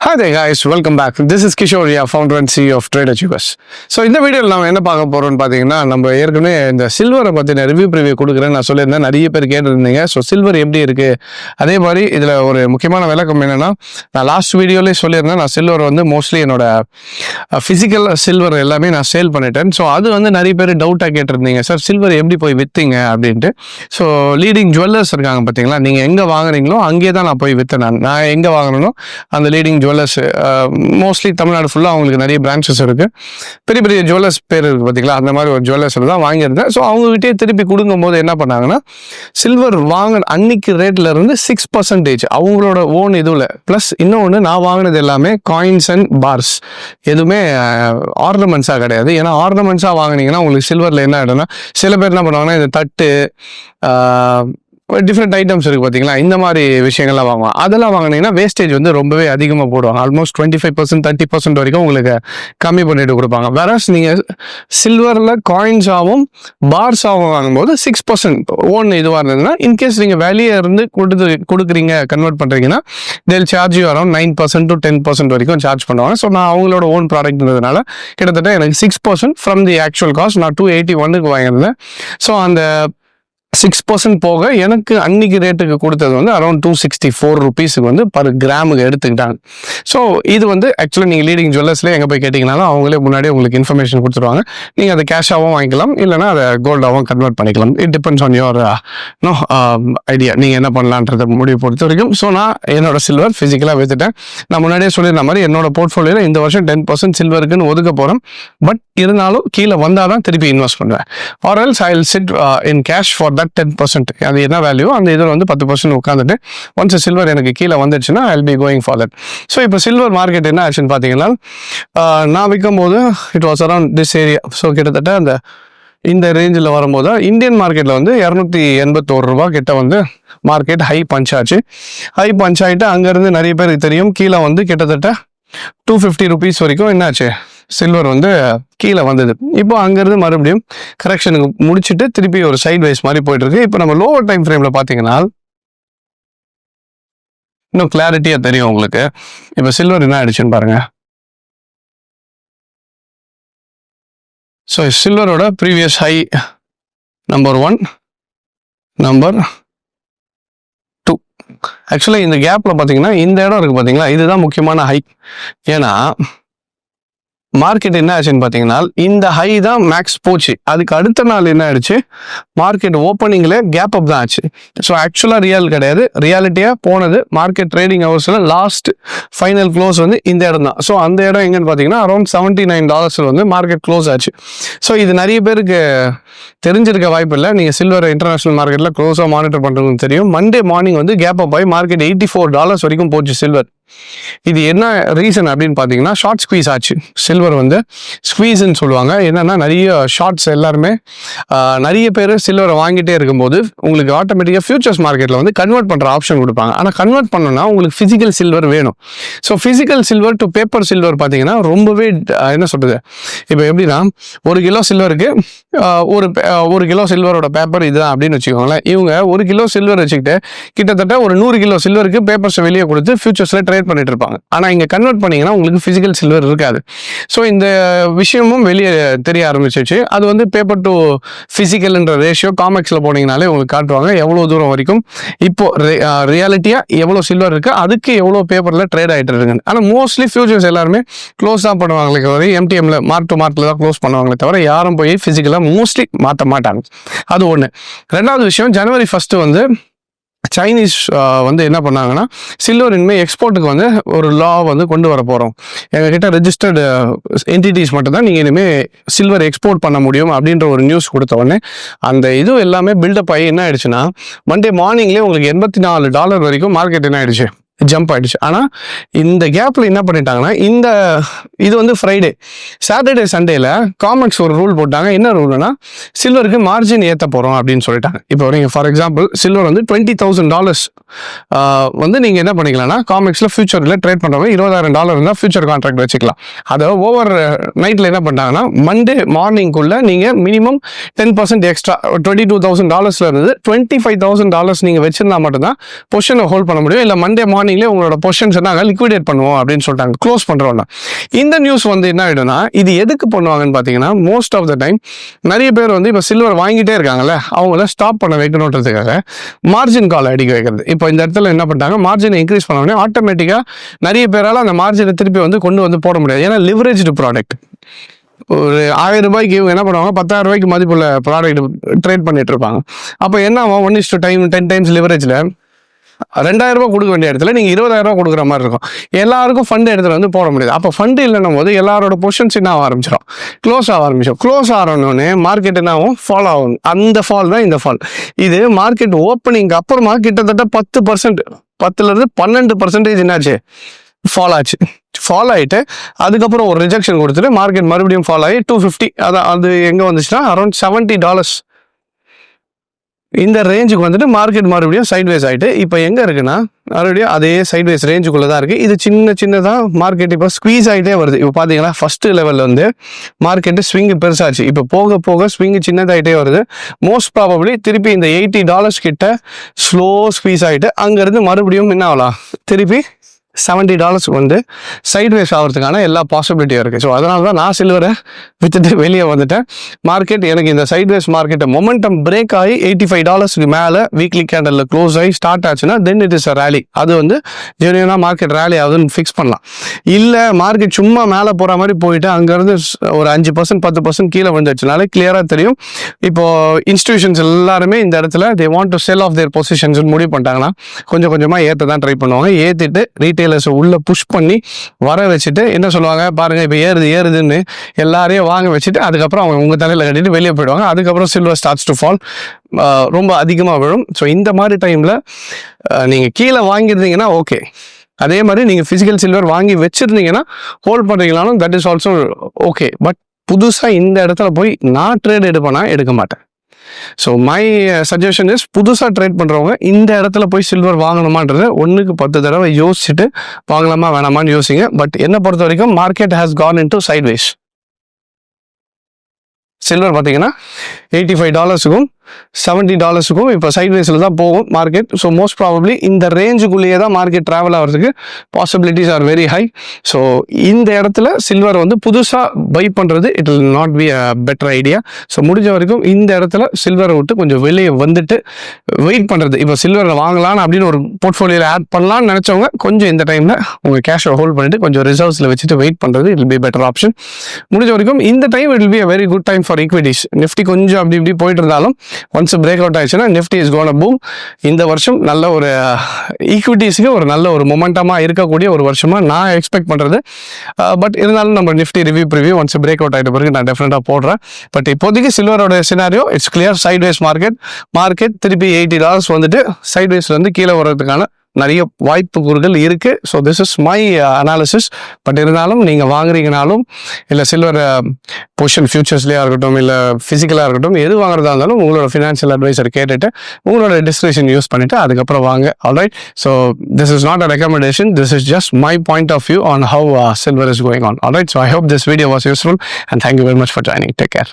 Hi there guys, welcome back. This is Kishore, founder and CEO of Trade Achievers. So இந்த வீடியோவில் நம்ம என்ன பார்க்க போகிறோம்னு பார்த்தீங்கன்னா, நம்ம ஏற்கனவே இந்த சில்வரை பற்றின ரிவ்யூ கொடுக்குறேன்னு நான் சொல்லியிருந்தேன். நிறைய பேர் கேட்டுருந்தீங்க. ஸோ சில்வர் எப்படி இருக்குது, அதே மாதிரி இதில் ஒரு முக்கியமான விளக்கம் என்னென்னா, நான் லாஸ்ட் வீடியோலேயே சொல்லியிருந்தேன், நான் சில்வர் வந்து மோஸ்ட்லி என்னோட ஃபிசிக்கல் சில்வர் எல்லாமே நான் சேல் பண்ணிட்டேன். ஸோ அது வந்து நிறைய பேர் டவுட்டாக கேட்டிருந்தீங்க, சார் சில்வர் எப்படி போய் விற்றீங்க அப்படின்ட்டு. ஸோ லீடிங் ஜுவல்லர்ஸ் இருக்காங்க பார்த்தீங்களா, நீங்கள் எங்கே வாங்குறீங்களோ அங்கே தான் நான் போய் விற்றேன். நான் எங்கே வாங்கினோ அந்த லீடிங் ஜுவல்லர்ஸ் மோஸ்ட்லி தமிழ்நாடு ஃபுல்லாக அவங்களுக்கு நிறைய பிரான்ச்சஸ் இருக்குது. பெரிய பெரிய ஜுவல்லர்ஸ் பேர் இருக்குது பார்த்தீங்களா, அந்த மாதிரி ஒரு ஜுவல்லர்ஸில் தான் வாங்கியிருந்தேன். ஸோ அவங்ககிட்டே திருப்பி கொடுக்கும்போது என்ன பண்ணாங்கன்னா, சில்வர் வாங்க அன்னைக்கு ரேட்டில் இருந்து 6% அவங்களோட ஓன் இதுவில் ப்ளஸ் இன்னொன்று நான் வாங்கினது எல்லாமே காயின்ஸ் அண்ட் பார்ஸ், எதுவுமே ஆர்னமெண்ட்ஸாக கிடையாது. ஏன்னா ஆர்னமெண்ட்ஸாக வாங்கினீங்கன்னா உங்களுக்கு சில்வரில் என்ன ஆகிடும்னா, சில பேர் என்ன பண்ணுவாங்கன்னா இந்த தட்டு டிஃப்ரெண்ட் ஐட்டம்ஸ் இருக்குது பார்த்தீங்களா, இந்த மாதிரி விஷயங்கள்லாம் வாங்குவாங்க. அதெல்லாம் வாங்கினீங்கன்னா வேஸ்டேஜ் வந்து ரொம்பவே அதிகமாக போடுவாங்க. ஆல்மோஸ்ட் 25% 30% வரைக்கும் உங்களுக்கு கம்மி பண்ணிட்டு கொடுப்பாங்க. வேற நீங்கள் சில்வரில் காயின்ஸாகவும் பார்ஸாகவும் வாங்கும்போது 6% ஓன் இதுவாக இருந்ததுன்னா, இன்கேஸ் நீங்கள் வெளியே இருந்து கொடுக்குறீங்க கன்வெர்ட் பண்ணுறீங்கன்னா, they'll charge you around 9% to 10% வரைக்கும் சார்ஜ் பண்ணுவாங்க. ஸோ நான் அவங்களோட ஓன் ப்ராடக்ட்ன்றதுனால கிட்டத்தட்ட எனக்கு 6% ஃப்ரம் தி ஆக்சுவல் காஸ்ட் நான் 281 வாங்கியிருந்தேன். ஸோ அந்த 6% போக எனக்கு அன்னைக்கு ரேட்டுக்கு கொடுத்தது வந்து அரௌண்ட் 264 ருபீஸுக்கு வந்து பர் கிராமுக்கு எடுத்துக்கிட்டாங்க. ஸோ இது வந்து ஆக்சுவலாக நீங்கள் லீடிங் ஜுவல்லர்ஸ்லேயே எங்கே போய் கேட்டிங்கனாலும் அவங்களே முன்னாடியே உங்களுக்கு இன்ஃபர்மேஷன் கொடுத்துருவாங்க. நீங்கள் அதை கேஷாகவும் வாங்கிக்கலாம், இல்லைனா அதை கோல்டாகவும் கன்வெர்ட் பண்ணிக்கலாம். It depends on your idea, நீங்கள் என்ன பண்ணலான்றதை முடிவு பொறுத்த வரைக்கும். ஸோ நான் என்னோட சில்வர் ஃபிசிக்கலாக விற்றுட்டேன். நான் முன்னாடியே சொல்லியிருந்த மாதிரி என்னோட போர்ட்ஃபோலியோவில் இந்த வருஷம் 10% சில்வருக்குன்னு ஒதுக்க போகிறேன். பட் இருந்தாலும் கீழே வந்தால் தான் திருப்பி இன்வெஸ்ட் பண்ணுவேன். Or else I will sit in cash for that 10%. அது என்ன வேல்யூ அந்த இதில் வந்து 10% உட்காந்துட்டு ஒன்ஸ் சில்வர் எனக்கு கீழே வந்துடுச்சுன்னா I will be going for that. So இப்போ சில்வர் மார்க்கெட் என்ன ஆச்சுன்னு பார்த்தீங்கன்னா, நான் விற்கும் போது it was around this area. So கிட்டத்தட்ட இந்த ரேஞ்சில் வரும்போது இந்தியன் மார்க்கெட்டில் வந்து 281 ரூபா கிட்ட வந்து மார்க்கெட் ஹை பஞ்ச் ஆச்சு. ஹை பஞ்ச் ஆகிட்டு அங்கேருந்து நிறைய பேருக்கு தெரியும் கீழே வந்து கிட்டத்தட்ட 250 ருபீஸ் வரைக்கும் என்னாச்சு சில்வர் வந்து கீழே வந்தது. இப்போ அங்கேருந்து மறுபடியும் கரெக்ஷனுக்கு முடிச்சுட்டு திருப்பி ஒரு சைட் வைஸ் மாதிரி போயிட்டு இருக்கு. இப்போ நம்ம லோவர் டைம் ஃப்ரேமில் பார்த்தீங்கன்னா இன்னும் கிளாரிட்டியாக தெரியும் உங்களுக்கு. இப்போ சில்வர் என்ன ஆயிடுச்சுன்னு பாருங்க. ஸோ சில்வரோட ப்ரீவியஸ் ஹை நம்பர் 1, நம்பர் 2. ஆக்சுவலாக இந்த கேப்பில் பார்த்தீங்கன்னா இந்த இடம் இருக்குது பார்த்தீங்களா, இதுதான் முக்கியமான ஹை. ஏன்னா மார்க்கெட் என்ன ஆச்சுன்னு பார்த்தீங்கன்னா, இந்த ஹை தான் மேக்ஸ் போச்சு. அதுக்கு அடுத்த நாள் என்ன ஆயிடுச்சு, மார்க்கெட் ஓப்பனிங்கில் கேப் அப் தான் ஆச்சு. ஸோ ஆக்சுவலாக ரியல் கிடையாது, ரியாலிட்டியாக போனது மார்க்கெட் ட்ரேடிங் ஹவர்ஸில் லாஸ்ட் ஃபைனல் க்ளோஸ் வந்து இந்த இடம் தான். ஸோ அந்த இடம் எங்கன்னு பார்த்தீங்கன்னா அரௌண்ட் $79 வந்து மார்க்கெட் க்ளோஸ் ஆச்சு. ஸோ இது நிறைய பேருக்கு தெரிஞ்சிருக்க வாய்ப்பு இல்லை. நீங்கள் சில்வர் இன்டர்நேஷனல் மார்க்கெட்டில் க்ளோஸாக மானிட்டர் பண்ணுறதுன்னு தெரியும். மண்டே மார்னிங் வந்து கேப் அப் ஆகி மார்க்கெட் $84 வரைக்கும் போச்சு சில்வர். இது என்ன ரீசன் அப்படின்னு பார்த்தீங்கன்னா, ஷார்ட் ஸ்குவீஸ் ஆச்சு. சில்வர் வந்து ஸ்குவீஸ்ன்னு சொல்லுவாங்க. என்னன்னா நிறைய ஷார்ட்ஸ் எல்லாருமே நிறைய பேர் சில்வரை வாங்கிட்டே இருக்கும்போது உங்களுக்கு ஆட்டோமேட்டிக்காக ஃபியூச்சர்ஸ் மார்க்கெட்டில் வந்து கன்வெர்ட் பண்ணுற ஆப்ஷன் கொடுப்பாங்க. ஆனால் கன்வெர்ட் பண்ணணும்னா உங்களுக்கு ஃபிசிக்கல் சில்வர் வேணும். So physical silver to paper silver பார்த்தீங்கன்னா ரொம்பவே என்ன சொல்கிறது, இப்போ எப்படின்னா 1 கிலோ சில்வருக்கு ஒரு கிலோ சில்வரோட பேப்பர் இதுதான் அப்படின்னு வச்சுக்கோங்களேன். இவங்க 1 கிலோ சில்வர் வச்சுக்கிட்டு கிட்டத்தட்ட ஒரு 100 கிலோ சில்வருக்கு பேப்பர்ஸை வெளியே கொடுத்து ஃபியூச்சர்ஸில் ட்ரேட் பண்ணிட்டு இருப்பாங்க. ஆனால் இங்கே கன்வெர்ட் பண்ணீங்கன்னா உங்களுக்கு ஃபிசிக்கல் சில்வர் இருக்காது. ஸோ இந்த விஷயமும் வெளியே தெரிய ஆரம்பிச்சிச்சு. அது வந்து பேப்பர் டு ஃபிசிக்கல்ன்ற ரேஷியோ காமெக்ஸில் போனீங்கனாலே உங்களுக்கு காட்டுவாங்க எவ்வளோ தூரம் வரைக்கும் இப்போ ரியாலிட்டியாக எவ்வளோ சில்வர் இருக்குது, அதுக்கு எவ்வளோ பேப்பரில் ட்ரேட் ஆகிட்டு இருக்குங்க. ஆனால் மோஸ்ட்லி ஃபியூச்சர்ஸ் எல்லாருமே க்ளோஸ் தான் பண்ணுவாங்களே தவிர எம்டிஎம்ல மார்க் டு மார்க்கில் தான் க்ளோஸ் பண்ணுவாங்களே தவிர யாரும் போய் ஃபிசிக்கலாக மோஸ்ட்லி மாற்ற மாட்டாங்க. அது ஒன்று. ரெண்டாவது விஷயம், ஜனவரி 1 வந்து சைனீஸ் வந்து என்ன பண்ணாங்கன்னா, சில்வர் இனிமேல் எக்ஸ்போர்ட்டுக்கு வந்து ஒரு லா வந்து கொண்டு வர போகிறோம், எங்ககிட்ட ரெஜிஸ்டர்டு என்டிட்டிஸ் மட்டும் தான் நீங்கள் இனிமேல் சில்வர் எக்ஸ்போர்ட் பண்ண முடியும் அப்படின்ற ஒரு நியூஸ் கொடுத்த உடனே அந்த இது எல்லாமே பில்டப் ஆகி என்ன ஆயிடுச்சுன்னா, மண்டே மார்னிங்லேயே உங்களுக்கு $84 வரைக்கும் மார்க்கெட் என்ன ஆயிடுச்சு, ஜம்ப் ஆயிடுச்சு. ஆனால் இந்த கேப்பில் என்ன பண்ணிட்டாங்கன்னா, இது வந்து ஃப்ரைடே, சாட்டர்டே சண்டேல காமெக்ஸ் ஒரு ரூல் போட்டாங்க. என்ன ரூல்னா, சில்வருக்கு மார்ஜின் ஏற்ற போகிறோம் அப்படின்னு சொல்லிட்டாங்க. இப்போ நீங்கள் ஃபார் எக்ஸாம்பிள் சில்வர் வந்து $20,000 வந்து நீங்கள் என்ன பண்ணிக்கலாம்னா, காமெக்ஸில் ஃபியூச்சரில் ட்ரேட் பண்ணுறவங்க $20,000 இருந்தால் ஃபியூச்சர் கான்ட்ராக்ட் வச்சுக்கலாம். அதை ஓவர் நைட்டில் என்ன பண்ணிட்டாங்கன்னா, மண்டே மார்னிங்குள்ளே நீங்கள் மினிமம் 10% எக்ஸ்ட்ரா $22,000 இருந்து $25,000 நீங்கள் வச்சிருந்தா மட்டும்தான் பொசிஷனை ஹோல்ட் பண்ண முடியும். இல்லை மண்டே மார்னிங் மார்னிங்லேயே உங்களோட பொசிஷன்ஸ் நாங்கள் லிக்விடேட் பண்ணுவோம் அப்படின்னு சொல்லிட்டாங்க, க்ளோஸ் பண்ணுறோம்னா. இந்த நியூஸ் வந்து என்ன ஆகிடும்னா, இது எதுக்கு பண்ணுவாங்கன்னு பார்த்தீங்கன்னா, மோஸ்ட் ஆஃப் த டைம் நிறைய பேர் வந்து இப்போ சில்வர் வாங்கிட்டே இருக்காங்கல்ல, அவங்கள ஸ்டாப் பண்ண வைக்கணுன்றதுக்காக மார்ஜின் கால் அடிக்க வைக்கிறது. இப்போ இந்த இடத்துல என்ன பண்ணிட்டாங்க, மார்ஜினை இன்க்ரீஸ் பண்ண உடனே ஆட்டோமேட்டிக்காக நிறைய பேரால் அந்த மார்ஜினை திருப்பி வந்து கொண்டு வந்து போட முடியாது. ஏன்னா லிவரேஜ்டு ப்ராடக்ட். ஒரு 1000 ரூபாய்க்கு இவங்க என்ன பண்ணுவாங்க, 10,000 ரூபாய்க்கு மதிப்புள்ள ப்ராடக்ட் ட்ரேட் பண்ணிட்டு இருப்பாங்க. அப்போ என்ன ஆகும், 1:10 டைம்ஸ் லிவரேஜில் 2000 ரூபாய் கொடுக்க வேண்டிய இடத்துல நீங்கள் 20,000 ரூபாய் கொடுக்குற மாதிரி இருக்கும். எல்லாருக்கும் ஃபண்டு எடுத்துகிட்டு வந்து போட முடியாது. அப்போ ஃபண்டு இல்லைன்னும் போது எல்லாரோட பொசிஷன்ஸ் என்ன ஆக ஆரம்பிச்சிடும், க்ளோஸ் ஆக ஆரம்பிச்சிடும். க்ளோஸ் ஆகணுன்னே மார்க்கெட் என்ன ஆகும், ஃபால் ஆகும். அந்த ஃபால் தான் இந்த ஃபால். இது மார்க்கெட் ஓப்பனிங் அப்புறமா கிட்டத்தட்ட 10%, 10% என்னாச்சு, ஃபால் ஆச்சு. ஃபால் ஆகிட்டு அதுக்கப்புறம் ஒரு ரிஜெக்ஷன் கொடுத்துட்டு மார்க்கெட் மறுபடியும் ஃபால் ஆகி 250, அதான் அது எங்கே வந்துச்சுன்னா அரௌண்ட் $70 இந்த ரேஞ்சுக்கு வந்துட்டு மார்க்கெட் மறுபடியும் சைட்வேஸ் ஆகிட்டு இப்போ எங்கே இருக்குன்னா மறுபடியும் அதே சைட்வேஸ் ரேஞ்சுக்குள்ளே தான் இருக்குது. இது சின்னதாக மார்க்கெட் இப்போ ஸ்குவீஸ் ஆகிட்டே வருது. இப்போ பார்த்தீங்கன்னா ஃபஸ்ட்டு லெவலில் வந்து மார்க்கெட்டு ஸ்விங்கு பெருசாச்சு, இப்போ போக போக ஸ்விங்கு சின்னதாகிட்டே வருது. மோஸ்ட் ப்ராபப்ளி திருப்பி இந்த $80 கிட்ட ஸ்லோ ஸ்குவீஸ் ஆகிட்டு அங்கேருந்து மறுபடியும் என்ன ஆகலாம், திருப்பி $70 வந்து சைட்வேஸ் ஆகிறதுக்கான எல்லா பாசிபிலிட்டியும் இருக்குது. ஸோ அதனால தான் நான் சில்வரை விற்றுட்டு வெளியே வந்துட்டேன். மார்க்கெட் எனக்கு இந்த சைட்வேஸ் மார்க்கெட்டை மொமெண்டம் பிரேக் ஆகி $85 மேலே வீக்லி கேண்டலில் க்ளோஸ் ஆகி ஸ்டார்ட் ஆச்சுன்னா then it is a rally. அது வந்து ஜென்யூனாக மார்க்கெட் ரேலி ஆகுதுன்னு ஃபிக்ஸ் பண்ணலாம். இல்லை மார்க்கெட் சும்மா மேலே போகிற மாதிரி போயிட்டு அங்கேருந்து ஒரு 5% 10% கீழே வந்துடுச்சுனாலே கிளியராக தெரியும். இப்போது இன்ஸ்டிடியூஷன்ஸ் எல்லாருமே இந்த இடத்துல they want to sell off their positions முடிவு பண்ணிட்டாங்கன்னா கொஞ்சம் கொஞ்சமாக ஏற்ற தான் ட்ரை பண்ணுவாங்க. ஏற்றிட்டு ரீட்டைலர்ஸை உள்ளே புஷ் பண்ணி வர வச்சுட்டு என்ன சொல்லுவாங்க பாருங்கள், இப்போ ஏறுதுன்னு எல்லாரையும் வாங்க வச்சுட்டு அதுக்கப்புறம் அவங்க உங்கள் தலையில் கட்டிட்டு வெளியே போயிடுவாங்க. அதுக்கப்புறம் சில்வர் ஸ்டார்ட்ஸ் டு ஃபால், ரொம்ப அதிகமாக விழும். ஸோ இந்த மாதிரி டைமில் நீங்கள் கீழே வாங்கியிருந்தீங்கன்னா ஓகே. அதே மாதிரி நீங்கள் ஃபிசிக்கல் சில்வர் வாங்கி வச்சுருந்தீங்கன்னா ஹோல்ட் பண்ணுறீங்களாலும் that is also okay. But புதுசாக இந்த இடத்துல போய் நான் ட்ரேட் எடுக்க மாட்டேன். ஸோ மை சஜஷன் இஸ், புதுசாக ட்ரேட் பண்ணுறவங்க இந்த இடத்துல போய் சில்வர் வாங்கணுமான்றது 1க்கு 10 தடவை யோசிச்சுட்டு வாங்கலாமா வேணாமான்னு யோசிங்க. பட் என்னை பொறுத்த வரைக்கும் market has Khan in to sideways. Silver பார்த்தீங்கன்னா $85க்கும் $70க்கும் இப்போ சைட்வேஸில் தான் போகும் மார்க்கெட். ஸோ மோஸ்ட் ப்ராபப்ளி இந்த ரேஞ்சுக்குள்ளேயே தான் மார்க்கெட் ட்ராவல் ஆகிறதுக்கு possibilities are very high. So இந்த இடத்துல சில்வர் வந்து புதுசாக பை பண்ணுறது it will not be a better idea. So முடிஞ்ச வரைக்கும் இந்த இடத்துல சில்வரை விட்டு கொஞ்சம் வெளியே வந்துட்டு வெயிட் பண்ணுறது. இப்போ சில்வரை வாங்கலான்னு அப்படின்னு ஒரு போர்ட்ஃபோலியோவில் ஆட் பண்ணலான்னு நினச்சவங்க கொஞ்சம் இந்த டைமில் உங்கள் கேஷை ஹோல்ட் பண்ணிட்டு கொஞ்சம் ரிசர்வ்ஸில் வச்சுட்டு வெயிட் பண்ணுறது it will be better option. முடிஞ்ச வரைக்கும் இந்த time it will be a very good time for equities. Nifty கொஞ்சம் அப்படி இப்படி போயிட்டு இருந்தாலும் ஒன்ஸ் பிரேக் அவுட் ஆயிடுச்சுன்னா நிஃப்டி இஸ் கோனா பூம். இந்த வருஷம் நல்ல ஒரு ஈக்விட்டிஸ்க்கு ஒரு நல்ல ஒரு மொமெண்டமாக இருக்கக்கூடிய ஒரு வருஷமாக நான் எக்ஸ்பெக்ட் பண்ணுறது. பட் இருந்தாலும் நம்ம Nifty review once break out ஆகிட்ட பிறகு நான் டெஃபினட்டாக போடுறேன். பட் இப்போதைக்கு சில்வரோட scenario it's clear sideways market திருப்பி $80 வந்துட்டு சைட்வேஸ்ல இருந்து கீழே வர்றதுக்கான நிறைய வாய்ப்பு கூறுகள் இருக்குது. So this is my analysis. But இருந்தாலும் நீங்கள் வாங்குறீங்கனாலும் இல்லை சில்வர் பொசிஷன் ஃபியூச்சர்ஸ்லேயே இருக்கட்டும் இல்லை ஃபிசிக்கலாக இருக்கட்டும் எது வாங்குறதா இருந்தாலும் உங்களோட ஃபினான்ஷியல் அட்வைசர் கேட்டுட்டு உங்களோட டிஸ்கிரிப்ஷன் யூஸ் பண்ணிவிட்டு அதுக்கப்புறம் வாங்க. Alright. So this is not a recommendation, this is just my point of view on how silver is going on. Alright. So I hope this video was useful and thank you very much for joining. Take care.